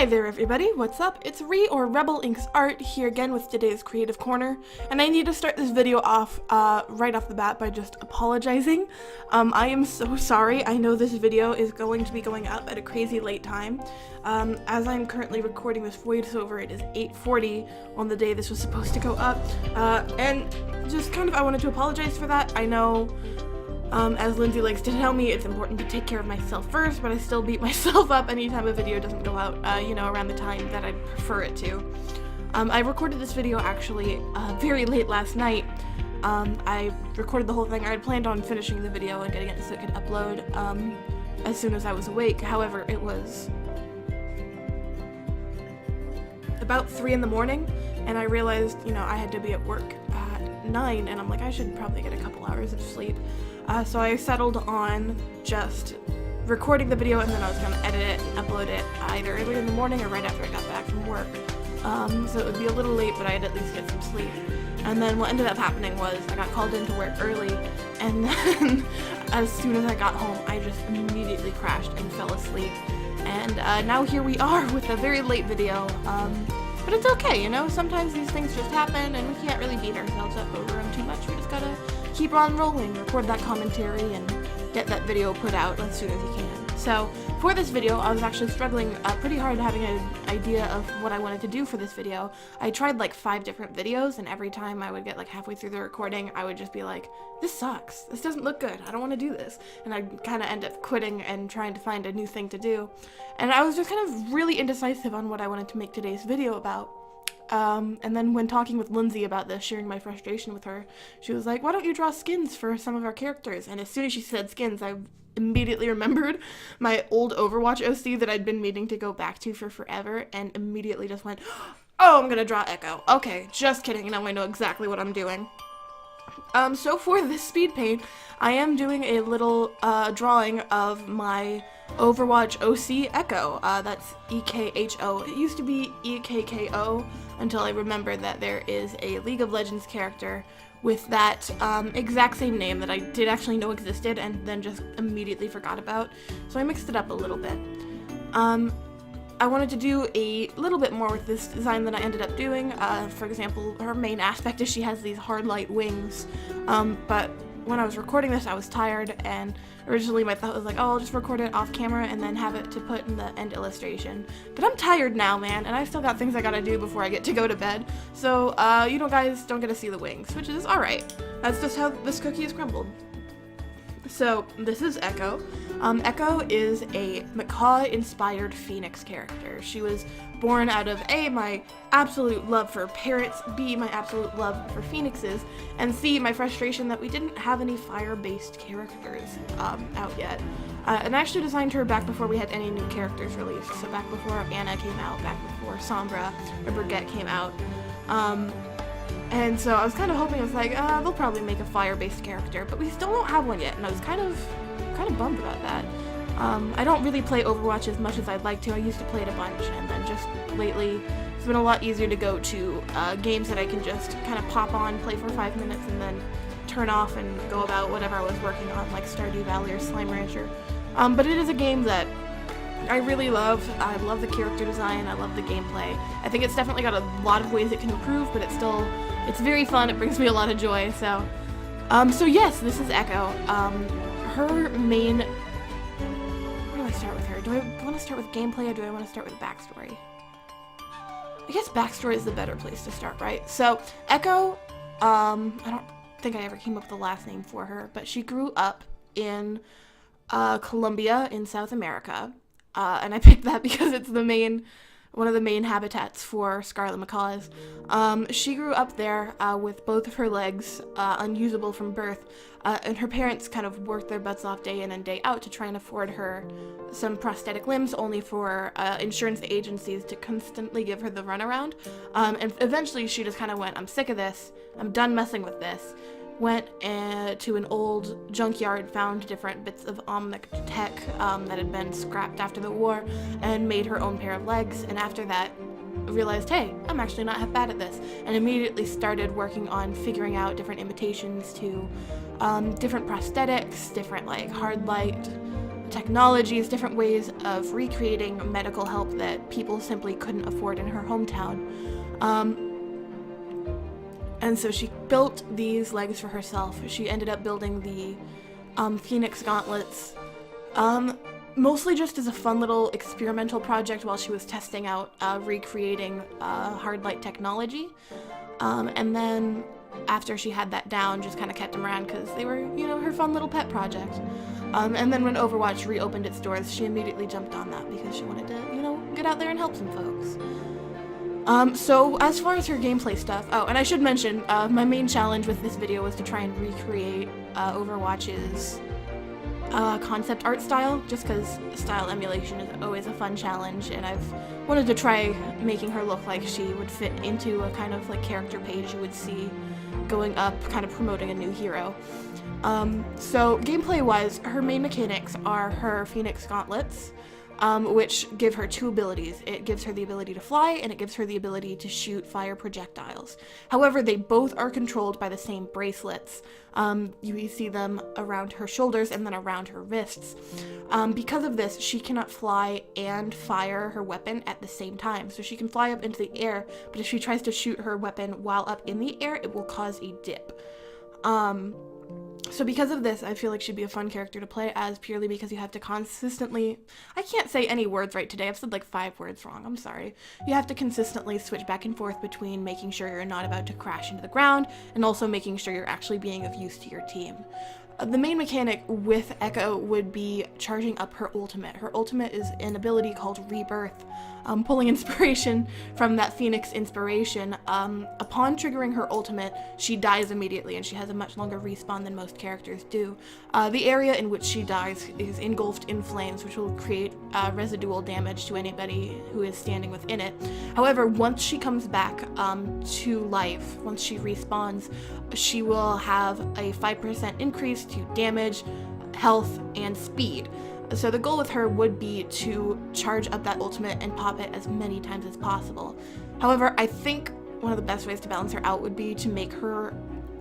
Hi there everybody, what's up? It's or Rebel Inks Art here again with today's Creative Corner, and I need to start this video off right off the bat by just apologizing. I am so sorry. I know this video is going to be going up at a crazy late time. As I'm currently recording this voiceover, it is 8:40 on the day this was supposed to go up, and just kind of I wanted to apologize for that. I know as Lindsay likes to tell me, it's important to take care of myself first, but I still beat myself up anytime a video doesn't go out, around the time that I prefer it to. I recorded this video actually very late last night. I recorded the whole thing. I had planned on finishing the video and getting it so it could upload as soon as I was awake. However, it was about 3 in the morning, and I realized, I had to be at work at 9, and I'm like, I should probably get a couple hours of sleep. So I settled on just recording the video, and then I was going to edit it and upload it either early in the morning or right after I got back from work. So it would be a little late, but I'd at least get some sleep. And then what ended up happening was I got called into work early, and then as soon as I got home, I just immediately crashed and fell asleep. And now here we are with a very late video. But it's okay, sometimes these things just happen, and we can't really beat ourselves up over them too much. We just gotta keep on rolling, record that commentary, and get that video put out as soon as you can. So, for this video, I was actually struggling pretty hard having an idea of what I wanted to do for this video. I tried like 5 different videos, and every time I would get like halfway through the recording, I would just be like, this sucks, this doesn't look good, I don't want to do this. And I'd kind of end up quitting and trying to find a new thing to do. And I was just kind of really indecisive on what I wanted to make today's video about. And then when talking with Lindsay about this, sharing my frustration with her, she was like, why don't you draw skins for some of our characters? And as soon as she said skins, I immediately remembered my old Overwatch OC that I'd been meaning to go back to for forever, and immediately just went, oh, I'm gonna draw Ekho. Okay, just kidding, now I know exactly what I'm doing. So for this speed paint, I am doing a little drawing of my Overwatch OC Ekho. That's E-K-H-O. It used to be E-K-K-O until I remembered that there is a League of Legends character with that exact same name that I did actually know existed and then just immediately forgot about. So I mixed it up a little bit. I wanted to do a little bit more with this design than I ended up doing. For example, her main aspect is she has these hard light wings, but when I was recording this I was tired, and originally my thought was like, oh, I'll just record it off camera and then have it to put in the end illustration. But I'm tired now, man, and I still got things I gotta do before I get to go to bed. So, guys don't get to see the wings, which is alright. That's just how this cookie is crumbled. So, this is Ekho. Ekho is a macaw-inspired phoenix character. She was born out of A, my absolute love for parrots, B, my absolute love for phoenixes, and C, my frustration that we didn't have any fire-based characters out yet. And I actually designed her back before we had any new characters released, so back before Anna came out, back before Sombra or Brigitte came out. And so I was kind of hoping, I was like, they'll probably make a fire-based character, but we still don't have one yet, and I was kind of bummed about that. I don't really play Overwatch as much as I'd like to. I used to play it a bunch, and then just lately it's been a lot easier to go to games that I can just kind of pop on, play for 5 minutes, and then turn off and go about whatever I was working on, like Stardew Valley or Slime Rancher. But it is a game that I really love. I love the character design, I love the gameplay. I think it's definitely got a lot of ways it can improve, but it's very fun, it brings me a lot of joy, so. So yes, this is Ekho. Her main, where do I start with her? Do I want to start with gameplay or do I want to start with backstory? I guess backstory is the better place to start, right? So, Ekho, I don't think I ever came up with a last name for her, but she grew up in Colombia in South America. And I picked that because it's one of the main habitats for scarlet macaws. She grew up there with both of her legs unusable from birth, and her parents kind of worked their butts off day in and day out to try and afford her some prosthetic limbs, only for insurance agencies to constantly give her the runaround. And eventually she just kind of went, I'm sick of this, I'm done messing with this. Went to an old junkyard, found different bits of omnic tech that had been scrapped after the war, and made her own pair of legs, and after that realized, hey, I'm actually not half bad at this, and immediately started working on figuring out different imitations to different prosthetics, different like hard light technologies, different ways of recreating medical help that people simply couldn't afford in her hometown. And so she built these legs for herself. She ended up building the Phoenix gauntlets, mostly just as a fun little experimental project while she was testing out recreating hard light technology. And then after she had that down, just kind of kept them around because they were, you know, her fun little pet project. And then when Overwatch reopened its doors, she immediately jumped on that because she wanted to, you know, get out there and help some folks. So as far as her gameplay stuff, oh, and I should mention, my main challenge with this video was to try and recreate Overwatch's concept art style, just because style emulation is always a fun challenge, and I've wanted to try making her look like she would fit into a kind of like character page you would see going up, kind of promoting a new hero. So gameplay-wise, her main mechanics are her Phoenix gauntlets, which give her two abilities. It gives her the ability to fly, and it gives her the ability to shoot fire projectiles. However, they both are controlled by the same bracelets. You see them around her shoulders and then around her wrists. Because of this, she cannot fly and fire her weapon at the same time. So she can fly up into the air, but if she tries to shoot her weapon while up in the air, it will cause a dip. So because of this, I feel like she'd be a fun character to play as, purely because you have to consistently... I can't say any words right today. I've said like 5 words wrong. I'm sorry. You have to consistently switch back and forth between making sure you're not about to crash into the ground and also making sure you're actually being of use to your team. The main mechanic with Ekho would be charging up her ultimate. Her ultimate is an ability called Rebirth, pulling inspiration from that Phoenix inspiration. Upon triggering her ultimate, she dies immediately, and she has a much longer respawn than most characters do. The area in which she dies is engulfed in flames, which will create residual damage to anybody who is standing within it. However, once she comes back to life, once she respawns, she will have a 5% increase to damage, health, and speed. So the goal with her would be to charge up that ultimate and pop it as many times as possible. However, I think one of the best ways to balance her out would be to make her,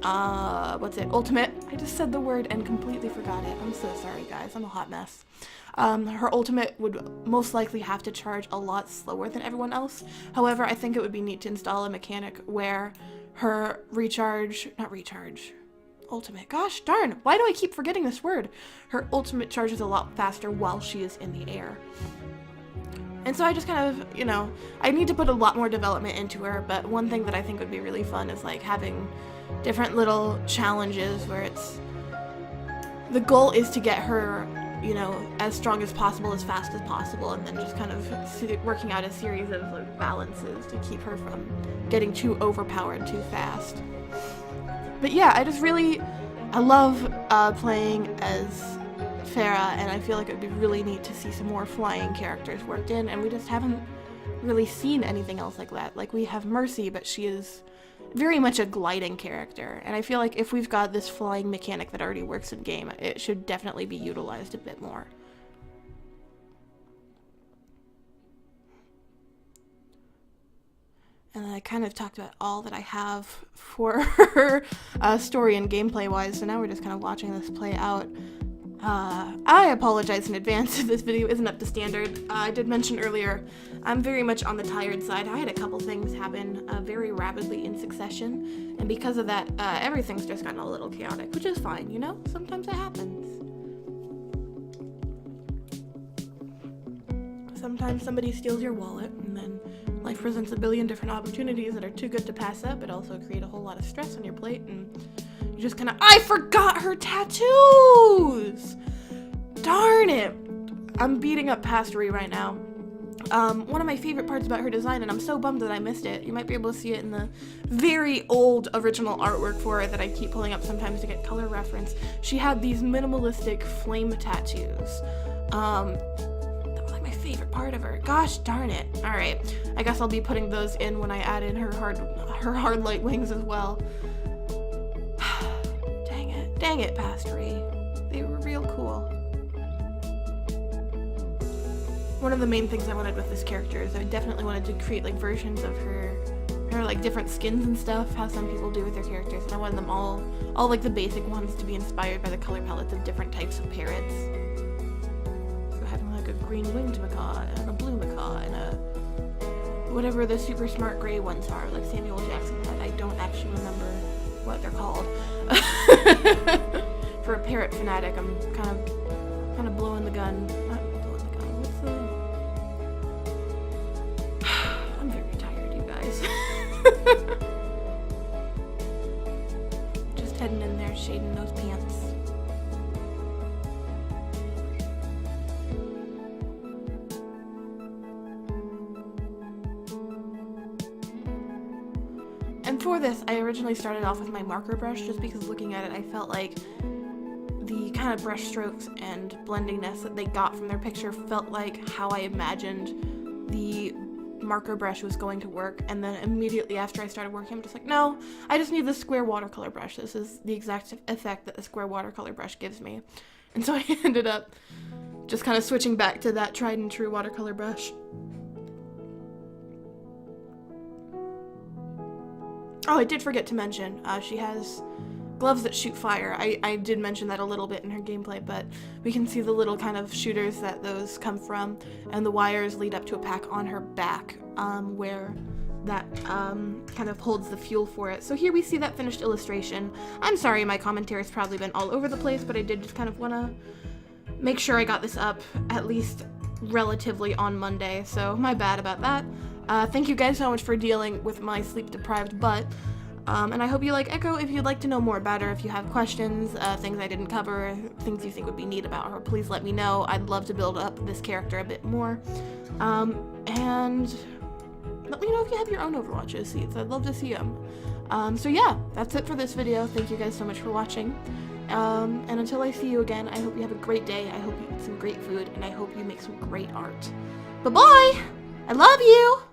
ultimate. I just said the word and completely forgot it. I'm so sorry, guys. I'm a hot mess. Her ultimate would most likely have to charge a lot slower than everyone else. However, I think it would be neat to install a mechanic where her ultimate. Gosh darn, why do I keep forgetting this word? Her ultimate charges a lot faster while she is in the air. And so I just kind of, you know, I need to put a lot more development into her, but one thing that I think would be really fun is like having different little challenges where it's, the goal is to get her, you know, as strong as possible, as fast as possible, and then just kind of working out a series of like balances to keep her from getting too overpowered too fast. But yeah, I love playing as Farah, and I feel like it would be really neat to see some more flying characters worked in, and we just haven't really seen anything else like that. Like, we have Mercy, but she is very much a gliding character, and I feel like if we've got this flying mechanic that already works in game, it should definitely be utilized a bit more. And I kind of talked about all that I have for her story and gameplay wise, so now we're just kind of watching this play out. I apologize in advance if this video isn't up to standard. I did mention earlier, I'm very much on the tired side. I had a couple things happen very rapidly in succession, and because of that, everything's just gotten a little chaotic, which is fine, you know? Sometimes it happens. Sometimes somebody steals your wallet, and then life presents a billion different opportunities that are too good to pass up, but also create a whole lot of stress on your plate, and you just kind of, I forgot her tattoos! Darn it! I'm beating up Pastory right now. One of my favorite parts about her design, and I'm so bummed that I missed it, you might be able to see it in the very old original artwork for it that I keep pulling up sometimes to get color reference. She had these minimalistic flame tattoos. Favorite part of her. Gosh darn it. Alright, I guess I'll be putting those in when I add in her hard light wings as well. Dang it, Pastory. They were real cool. One of the main things I wanted with this character is I definitely wanted to create like versions of her like different skins and stuff, how some people do with their characters, and I wanted them all like the basic ones to be inspired by the color palettes of different types of parrots. green winged macaw, and a blue macaw, and a whatever the super smart gray ones are, like Samuel Jackson had. I don't actually remember what they're called. For a parrot fanatic, I'm kind of blowing the gun. Not blowing the gun. What's the? I'm very tired, you guys. Just heading in there, shading those pants. And for this, I originally started off with my marker brush just because looking at it, I felt like the kind of brush strokes and blendingness that they got from their picture felt like how I imagined the marker brush was going to work. And then immediately after I started working, I'm just like, no, I just need the square watercolor brush. This is the exact effect that the square watercolor brush gives me. And so I ended up just kind of switching back to that tried and true watercolor brush. Oh, I did forget to mention, she has gloves that shoot fire. I did mention that a little bit in her gameplay, but we can see the little kind of shooters that those come from, and the wires lead up to a pack on her back, where that kind of holds the fuel for it. So here we see that finished illustration. I'm sorry my commentary's probably been all over the place, but I did just kind of want to make sure I got this up at least relatively on Monday, so my bad about that. Thank you guys so much for dealing with my sleep-deprived butt, and I hope you like Ekho. If you'd like to know more about her, if you have questions, things I didn't cover, things you think would be neat about her, please let me know. I'd love to build up this character a bit more, and let me know if you have your own Overwatch OCs. I'd love to see them. So yeah, that's it for this video. Thank you guys so much for watching, and until I see you again, I hope you have a great day, I hope you eat some great food, and I hope you make some great art. Bye-bye! I love you!